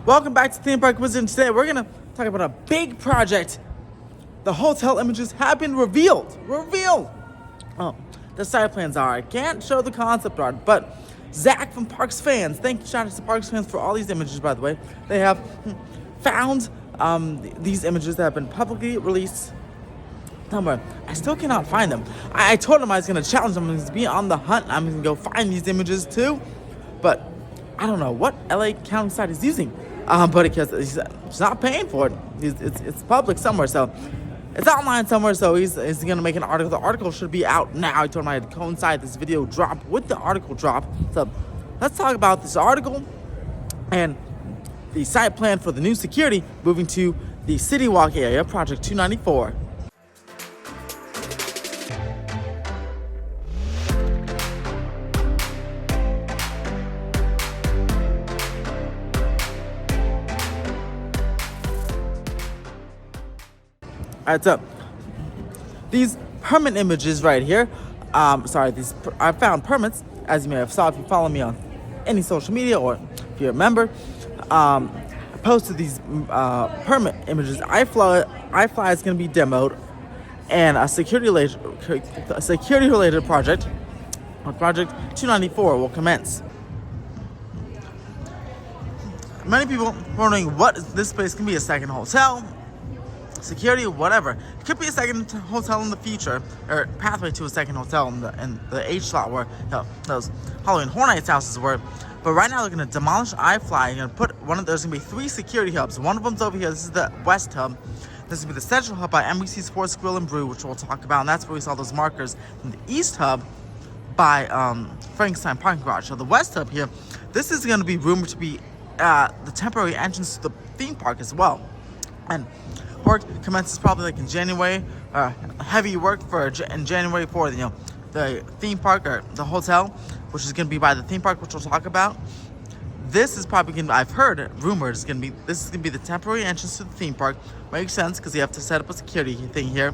Welcome back to Theme Park Wizard. Today we're gonna talk about a big project. The hotel images have been revealed. Oh, the site plans are. I can't show the concept art, but Zach from Parks Fans, thank you, shout out to Parks Fans for all these images, by the way. They have found these images that have been publicly released somewhere. I still cannot find them. I told him I was gonna challenge them to be on the hunt. I'm gonna go find these images too, but I don't know what LA County site is using. But because he's not paying for it, it's public somewhere, so it's online somewhere. So he's gonna make an article. The article should be out now. I told him I had to coincide this video drop with the article drop. So let's talk about this article and the site plan for the new security moving to the Citywalk area, Project 294. Alright, so these permit images right here, I found permits, as you may have saw if you follow me on any social media or if you're a member. I posted these permit images. iFly is going to be demoed, and a security related project, Project 294, will commence. Many people wondering what this space can be, a second hotel, security, whatever. It could be a second hotel in the future, or pathway to a second hotel in the H slot where those Halloween Horror Nights houses were. But right now they're gonna demolish iFly and gonna put there's gonna be 3 security hubs. One of them's over here. This is the West Hub. This will be the Central Hub by NBC Sports Grill and Brew, which we'll talk about, and that's where we saw those markers. And the East Hub by Frankenstein Parking Garage. So the West Hub here, this is gonna be rumored to be the temporary entrance to the theme park as well. And work commences probably like in January. Heavy work in January for the theme park or the hotel, which is going to be by the theme park, which we'll talk about. This is probably going to, I've heard rumored, this is going to be the temporary entrance to the theme park. Makes sense because you have to set up a security thing here.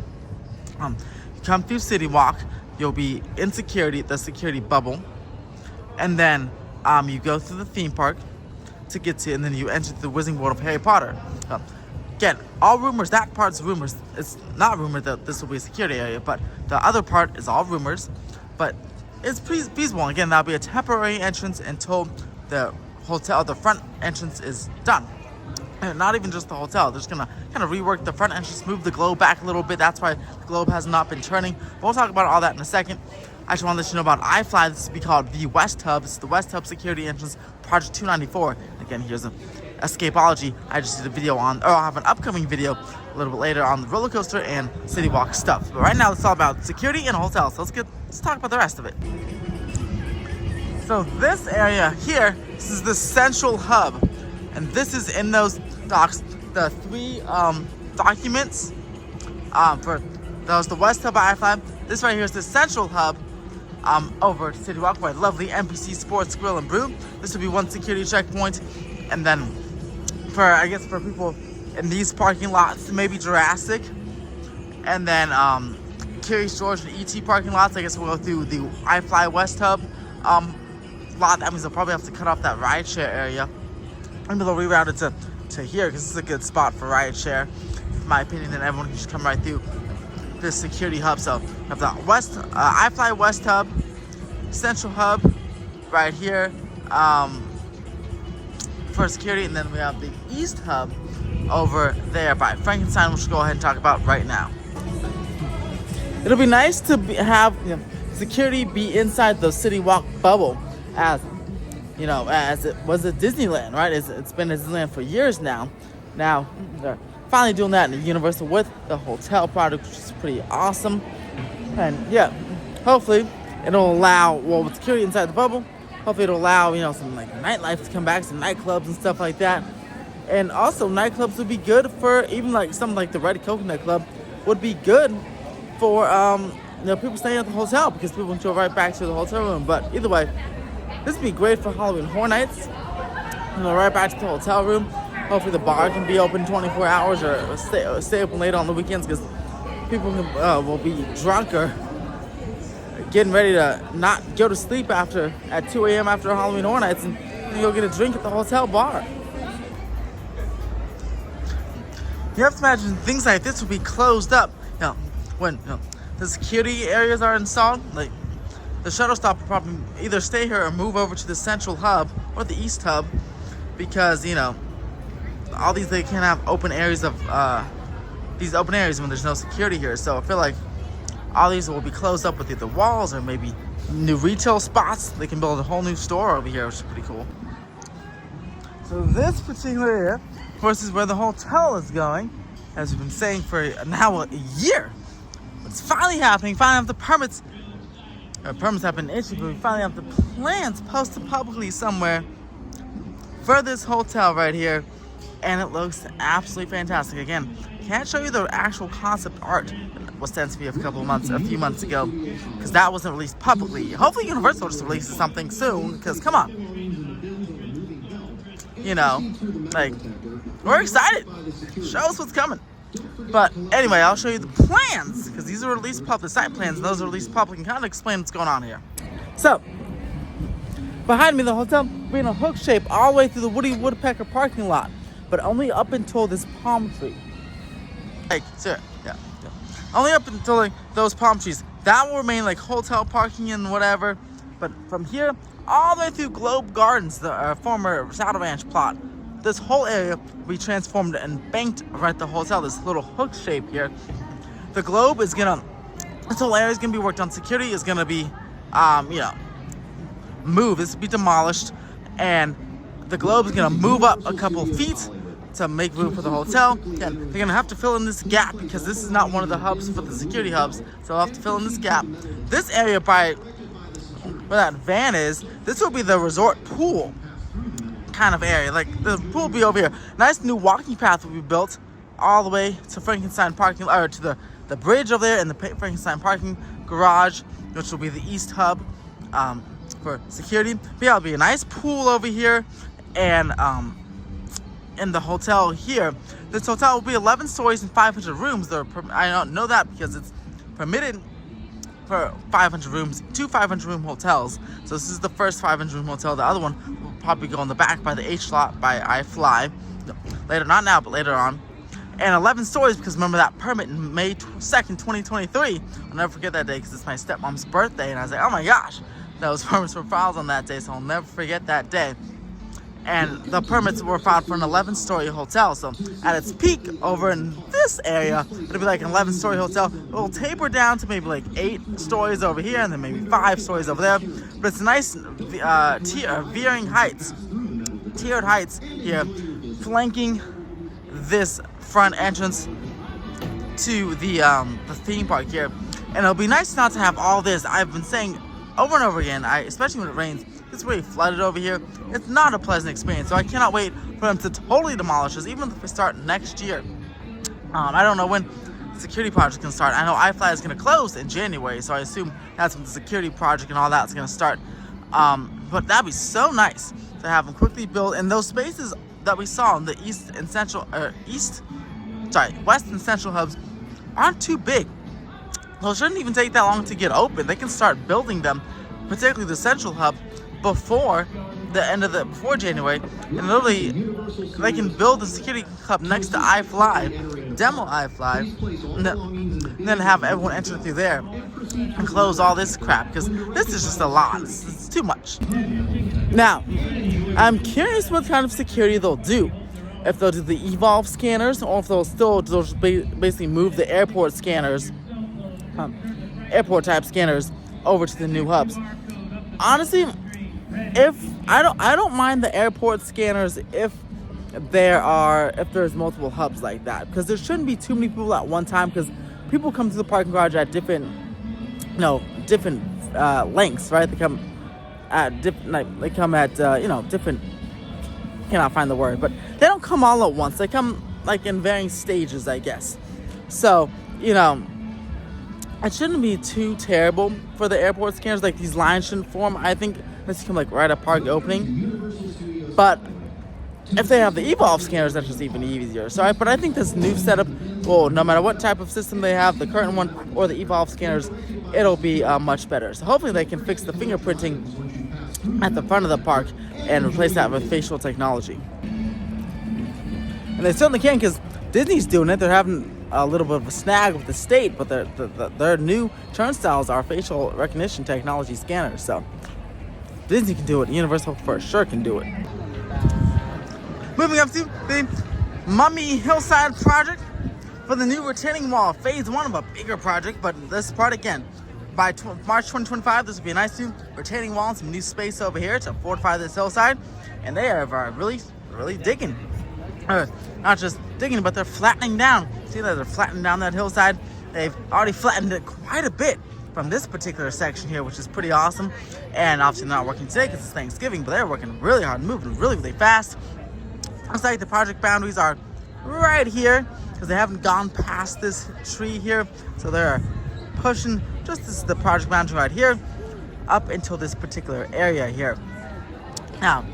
You come through Citywalk, you'll be in security, the security bubble, and then you go through the theme park to get to, and then you enter the Wizarding World of Harry Potter. Again, all rumors, that part's rumors. It's not rumored that this will be a security area, but the other part is all rumors. But it's feasible. Again, that'll be a temporary entrance until the hotel, the front entrance is done. And not even just the hotel. They're just gonna kind of rework the front entrance, move the globe back a little bit. That's why the globe has not been turning. But we'll talk about all that in a second. I just want to let you know about iFly. This will be called the West Hub. This is the West Hub security entrance, Project 294. Again, here's a Escapology. I just did a video on, or I'll have an upcoming video a little bit later on the roller coaster and Citywalk stuff. But right now it's all about security and hotels. So let's talk about the rest of it. So this area here, this is the Central Hub, and this is in those docs, the 3 documents for those, the West Hub by iFly. This right here is the Central Hub over Citywalk by lovely NBC Sports Grill and Brew. This will be one security checkpoint, and then for people in these parking lots, maybe Jurassic, and then Curious George and ET parking lots. I guess we'll go through the iFly West Hub lot. That means they'll probably have to cut off that rideshare area. Maybe they'll reroute it to here because this is a good spot for rideshare, in my opinion. Then everyone can just come right through this security hub. So we have the iFly West Hub, Central Hub right here for security, and then we have the East Hub over there by Frankenstein, which we'll go ahead and talk about right now. It'll be nice to have security be inside the Citywalk bubble, as it was at Disneyland, right? It's been at Disneyland for years now. Now they're finally doing that in the Universal with the hotel product, which is pretty awesome. And yeah, hopefully it'll allow, with security inside the bubble, hopefully it'll allow, some like nightlife to come back, some nightclubs and stuff like that. And also nightclubs would be good for, even like something like the Red Coconut Club would be good for people staying at the hotel, because people can go right back to the hotel room. But either way, this would be great for Halloween Horror Nights. Right back to the hotel room. Hopefully the bar can be open 24 hours or stay open late on the weekends, because people will be drunk or getting ready to not go to sleep at 2 a.m. after Halloween Horror Nights and go get a drink at the hotel bar. You have to imagine things like this will be closed up. When the security areas are installed, like the shuttle stop will probably either stay here or move over to the central hub or the east hub, because all these, they can't have open areas of these open areas when there's no security here. So I feel like all these will be closed up with either walls or maybe new retail spots. They can build a whole new store over here, which is pretty cool. So this particular area, of course, is where the hotel is going, as we've been saying for now a year. But it's finally happening. Finally have the permits. Permits have been issued, but we finally have the plans posted publicly somewhere for this hotel right here, and it looks absolutely fantastic. Again, can't show you the actual concept art that was sent to me a few months ago, because that wasn't released publicly. Hopefully Universal just releases something soon, because come on, like, we're excited. Show us what's coming. But anyway, I'll show you the plans, because these are released public, the site plans, and those are released public, and kind of explain what's going on here. So, behind me, the hotel will be in a hook shape all the way through the Woody Woodpecker parking lot, but only up until this palm tree. Like, sir, yeah. Only up until like those palm trees. That will remain like hotel parking and whatever. But from here, all the way through Globe Gardens, the former Saddle Ranch plot, this whole area will be transformed and banked right at the hotel, this little hook shape here. The Globe is gonna, this whole area is gonna be worked on. Security is gonna be, moved. This will be demolished, and the Globe is gonna move up a couple feet to make room for the hotel. Again, they're gonna have to fill in this gap, because this is not one of the hubs for the security hubs, so they'll have to fill in this gap. This area by where that van is, this will be the resort pool kind of area. Like, the pool will be over here. Nice new walking path will be built all the way to Frankenstein parking, or to the bridge over there, and the Frankenstein parking garage, which will be the east hub for security. But yeah, it'll be a nice pool over here, and in the hotel here, this hotel will be 11 stories and 500 rooms. I don't know that because it's permitted for 500 rooms, 2 500-room hotels. So this is the first 500-room hotel. The other one will probably go in the back by the H lot by iFly. Later, not now, but later on. And 11 stories, because remember that permit in May 2nd, 2023. I'll never forget that day, because it's my stepmom's birthday, and I was like, oh my gosh, those permits were filed on that day, so I'll never forget that day. And the permits were filed for an 11-story hotel. So at its peak over in this area, it'll be like an 11-story hotel. It will taper down to maybe like 8 stories over here, and then maybe 5 stories over there. But it's nice tiered heights here, flanking this front entrance to the theme park here. And it'll be nice not to have all this. I've been saying over and over again, especially when it rains, it's really flooded over here. It's not a pleasant experience, so I cannot wait for them to totally demolish this, even if we start next year. I don't know when the security project can start. I know iFly is going to close in January, so I assume that's when the security project and all that's going to start. But that'd be so nice to have them quickly build. And those spaces that we saw in the west and central hubs aren't too big. So it shouldn't even take that long to get open. They can start building them, particularly the central hub, before January, and literally they can build the security hub next to iFly, demo iFly, and then have everyone enter through there and close all this crap, because this is just a lot. It's too much. Now, I'm curious what kind of security they'll do. If they'll do the Evolve scanners, or if they'll just basically move the airport scanners, airport type scanners, over to the new hubs. Honestly, if I don't mind the airport scanners if there's multiple hubs like that, because there shouldn't be too many people at one time, because people come to the parking garage at different lengths, right? They come at different. Cannot find the word, but they don't come all at once. They come like in varying stages, I guess. So it shouldn't be too terrible for the airport scanners. Like, these lines shouldn't form, I think, unless you come like right at park opening. But if they have the Evolve scanners, that's just even easier. So, but I think this new setup, well, no matter what type of system they have, the current one or the Evolve scanners, it'll be much better. So hopefully they can fix the fingerprinting at the front of the park and replace that with facial technology. And they certainly can, because Disney's doing it. They're having a little bit of a snag with the state, but their new turnstiles are facial recognition technology scanners. So Disney can do it. Universal for sure can do it. Moving up to the Mummy Hillside project for the new retaining wall, phase 1 of a bigger project. But this part again, by March 2025, this will be a nice new retaining wall and some new space over here to fortify this hillside. And they are really digging. Not just digging, but they're flattening down. See that they're flattening down that hillside? They've already flattened it quite a bit from this particular section here, which is pretty awesome. And obviously they're not working today because it's Thanksgiving, but they're working really hard, moving really fast. Looks like the project boundaries are right here because they haven't gone past this tree here. So they're pushing just this is the project boundary right here up until this particular area here. Now,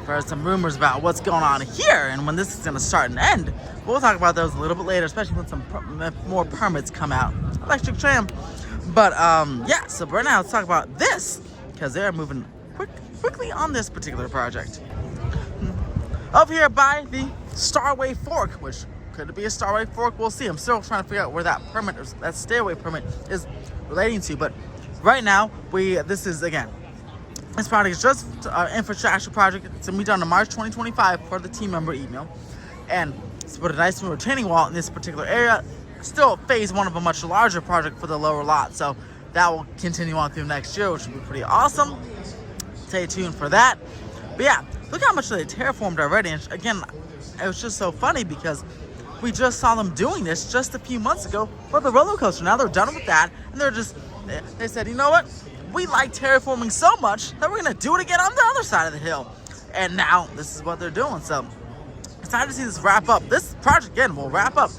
there's some rumors about what's going on here and when this is going to start and end. We'll talk about those a little bit later, especially when some more permits come out. Electric tram. But yeah, so right now let's talk about this because they're moving quickly on this particular project. Over here by the Starway Fork, which could it be a Starway Fork? We'll see. I'm still trying to figure out where that permit, or that stairway permit, is relating to. But right now, this is again. This project is just an infrastructure project. It's going to be done in March 2025 for the team member email. And it's put a nice new retaining wall in this particular area. Still phase 1 of a much larger project for the lower lot. So that will continue on through next year, which will be pretty awesome. Stay tuned for that. But yeah, look how much they terraformed already. And again, it was just so funny because we just saw them doing this just a few months ago for the roller coaster. Now they're done with that. And they said, you know what? We like terraforming so much that we're going to do it again on the other side of the hill. And now this is what they're doing. So excited to see this wrap up. This project, again, will wrap up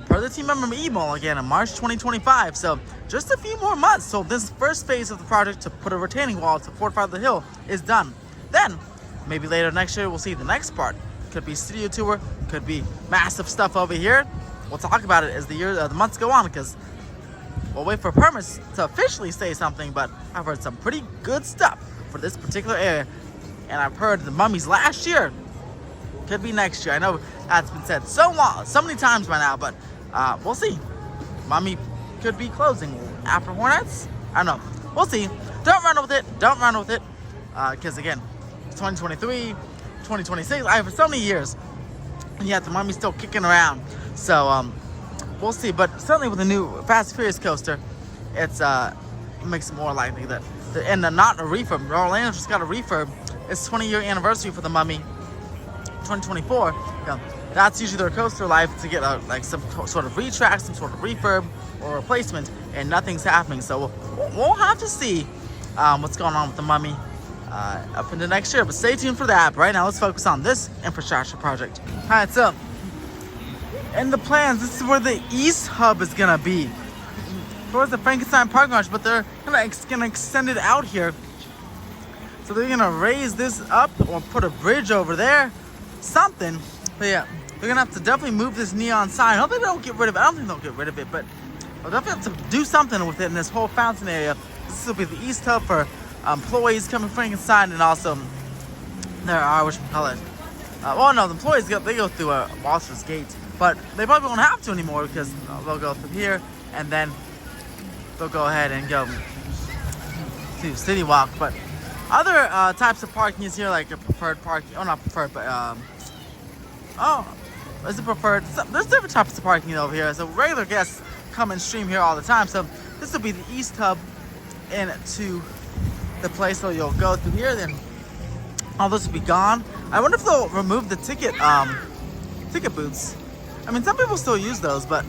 per the team member email again in March 2025. So just a few more months. So this first phase of the project to put a retaining wall to fortify the hill is done. Then maybe later next year we'll see the next part. Could be studio tour, could be massive stuff over here. We'll talk about it as the months go on because we'll wait for permits to officially say something, but I've heard some pretty good stuff for this particular area. And I've heard the Mummies last year could be next year. I know that's been said so many times by now, but we'll see. Mummy could be closing after Hornets. I don't know. We'll see. Don't run with it. Don't run with it. Because again, 2023, 2026, I have so many years. And yet the Mummy's still kicking around. So, we'll see, but certainly with the new Fast and Furious coaster, it makes it more likely that, and not a refurb. Orlando just got a refurb. It's 20-year anniversary for the Mummy, 2024. That's usually their coaster life to get like some sort of retrack, some sort of refurb or replacement, and nothing's happening. So we'll have to see what's going on with the Mummy up into next year. But stay tuned for that. But right now, let's focus on this infrastructure project. All right, so in the plans, this is where the East Hub is gonna be. Towards the Frankenstein Park Garage, but they're gonna extend it out here. So they're gonna raise this up or put a bridge over there, something. But yeah, they're gonna have to definitely move this neon sign. I don't think they'll get rid of it. I don't think they'll get rid of it, but they'll definitely have to do something with it in this whole fountain area. This will be the East Hub for employees coming from Frankenstein, and also there are whatchamacallit. Well, no, the employees go through Walter's Gate. But they probably won't have to anymore because they'll go through here and then they'll go ahead and go to Citywalk. But other types of parking is here, like a preferred parking. Oh, not preferred, but is it preferred? There's different types of parking over here. So regular guests come and stream here all the time. So this will be the East Hub into the place. So you'll go through here, then all this will be gone. I wonder if they'll remove the ticket booths. I mean, some people still use those, but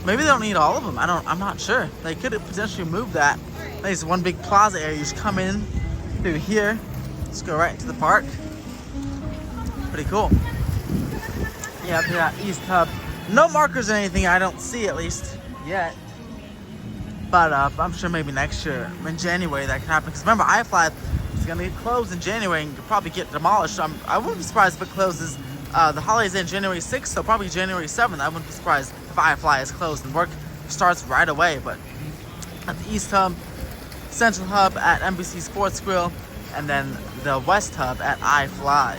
maybe they don't need all of them. I'm not sure. They could potentially move that. There's one big plaza area. You just come in through here. Just go right into the park. Pretty cool. Yeah, up here at East Hub. No markers or anything. I don't see, at least yet. But I'm sure maybe next year, in January, that can happen. Because remember, iFly is going to get closed in January and could probably get demolished. I wouldn't be surprised if it closes. The holidays end January 6th, so probably January 7th. I wouldn't be surprised if iFly is closed and work starts right away. But at the East Hub, Central Hub at NBC Sports Grill, and then the West Hub at iFly.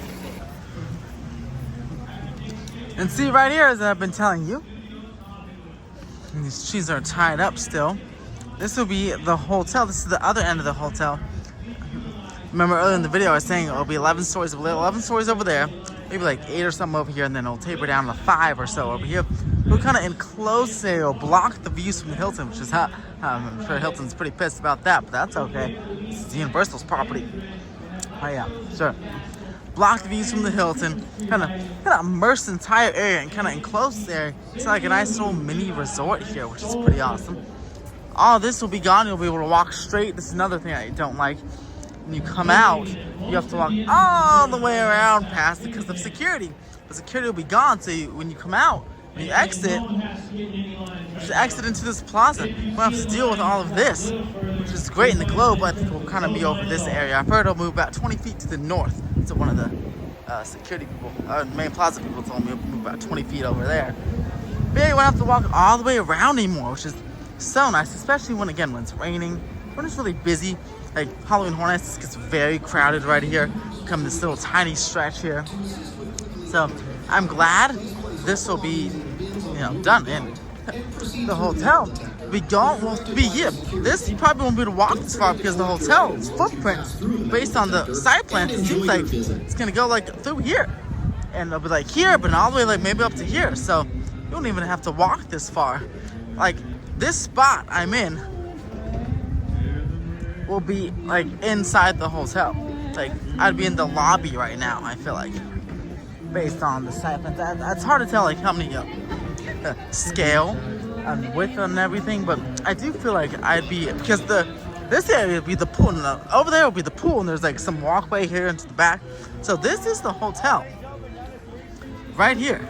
And see right here, as I've been telling you, and these trees are tied up still. This will be the hotel. This is the other end of the hotel. Remember earlier in the video I was saying it'll be 11 stories over there, maybe like 8 or something over here, and then it'll taper down to 5 or so over here. We're kind of enclosed there. It'll block the views from Hilton, which is how I'm sure Hilton's pretty pissed about that, but that's okay. This is Universal's property. Oh yeah, sure. Block the views from the Hilton, kind of immerse the entire area and kind of enclose there. It's like a nice little mini resort here, which is pretty awesome. All this will be gone. You'll be able to walk straight. This is another thing I don't like. When you come out, you have to walk all the way around past it because of security. The security will be gone, so when you come out, when you exit, you just exit into this plaza. You won't have to deal with all of this, which is great in the globe, but we'll kind of be over this area. I've heard it'll move about 20 feet to the north. So one of the security people, main plaza people told me it'll move about 20 feet over there. But yeah, you won't have to walk all the way around anymore, which is so nice, especially when it's raining, when it's really busy. Like Halloween Horror Nights gets very crowded right here. Come this little tiny stretch here. So I'm glad this will be, done. And the hotel, will be here. This you probably won't be able to walk this far because the hotel's footprint, based on the site plans, it seems like it's gonna go like through here, and it'll be like here, but all the way like maybe up to here. So you don't even have to walk this far. Like this spot I'm in will be like inside the hotel. Like I'd be in the lobby right now, I feel like, based on the site plan. That's hard to tell like how many scale and width and everything, but I do feel like I'd be, because this area would be the pool, and over there will be the pool, and there's like some walkway here into the back. So this is the hotel right here.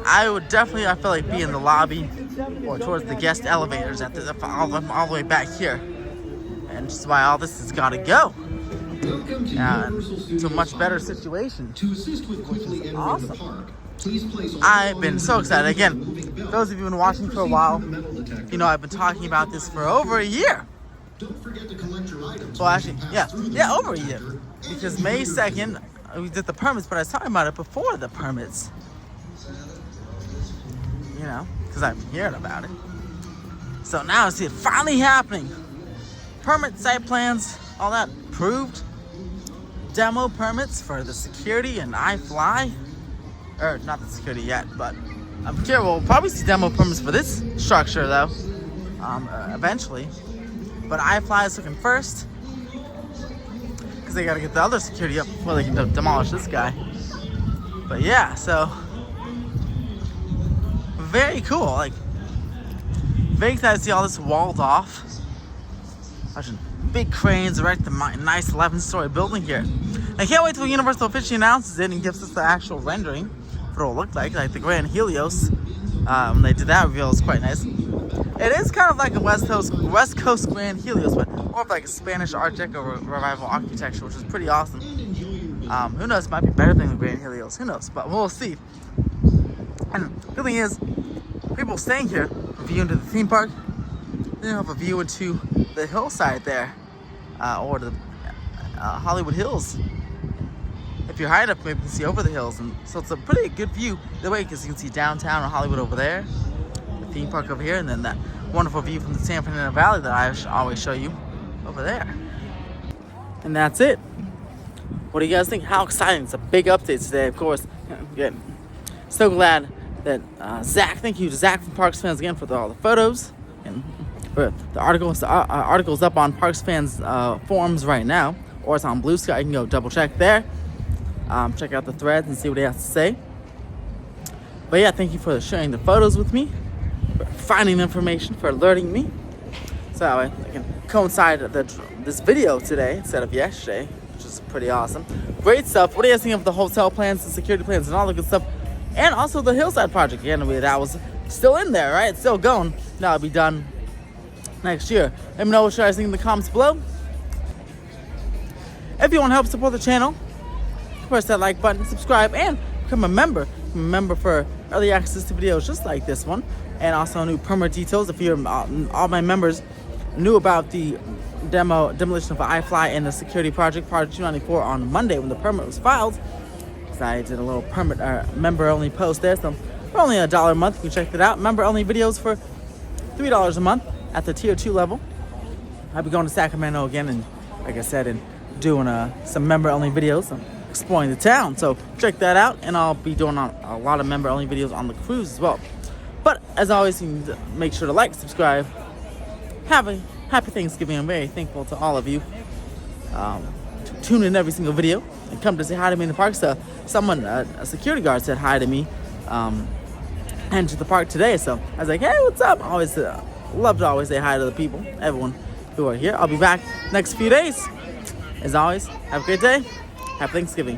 I would definitely, I feel like, be in the lobby or towards the guest elevators at all the way back here. And just why all this has got to go. It's a much better situation, which is awesome. I've been so excited. Again, those of you who've been watching for a while, I've been talking about this for over a year. Well, actually, yeah, over a year. Because May 2nd, we did the permits, but I was talking about it before the permits. Because I've been hearing about it. So now I see it finally happening. Permit, site plans, all that approved. Demo permits for the security and iFly. Or not the security yet, but I'm sure we'll probably see demo permits for this structure though, eventually. But iFly is looking first, because they gotta get the other security up before they can demolish this guy. But yeah, so very cool. Like very excited to see all this walled off. Watching big cranes erect the nice 11-story building here. I can't wait till Universal officially announces it and gives us the actual rendering of what it'll look like the Grand Helios. When they did that reveal, it's quite nice. It is kind of like a West Coast Grand Helios, but more of like a Spanish Art Deco revival architecture, which is pretty awesome. Who knows? It might be better than the Grand Helios. Who knows? But we'll see. And the thing is, people staying here, a view into the theme park, then you have a view into the hillside there, or the Hollywood Hills. If you're high enough, maybe you can see over the hills, and so it's a pretty good view the way, because you can see downtown Hollywood over there, the theme park over here, and then that wonderful view from the San Fernando Valley that I always show you over there. And that's it. What do you guys think? How exciting! It's a big update today, of course. Good. So glad that Zach. Thank you to Zach from Parks Fans again for all the photos and. The article's up on Parks Fans forums right now, or it's on Blue Sky. You can go double check there. Check out the threads and see what he has to say. But yeah, thank you for sharing the photos with me, for finding information, for alerting me, so I can coincide this video today instead of yesterday, which is pretty awesome. Great stuff. What do you guys think of the hotel plans, the security plans, and all the good stuff? And also the Hillside project. Again, that was still in there, right? It's still going. That'll be done next year. Let me know what you guys think in the comments below. If you want to help support the channel, press that like button, subscribe, and become a member. For early access to videos just like this one, and also new permit details. If you're all my members knew about the demolition of iFly and the security project 294 on Monday when the permit was filed. So I did a little member only post there. So for only $1 a month, you can check that out. Member only videos for $3 a month at the tier 2 level. I'll be going to Sacramento again, and like I said, and doing some member only videos, exploring the town. So check that out, and I'll be doing a lot of member only videos on the cruise as well. But as always, you need to make sure to like, subscribe. Have a happy Thanksgiving. I'm very thankful to all of you. Tune in every single video and come to say hi to me in the park. So someone, a security guard, said hi to me and to the park today. So I was like, hey, what's up? I always love to always say hi to the people, everyone who are here. I'll be back next few days. As always, have a great day. Happy Thanksgiving.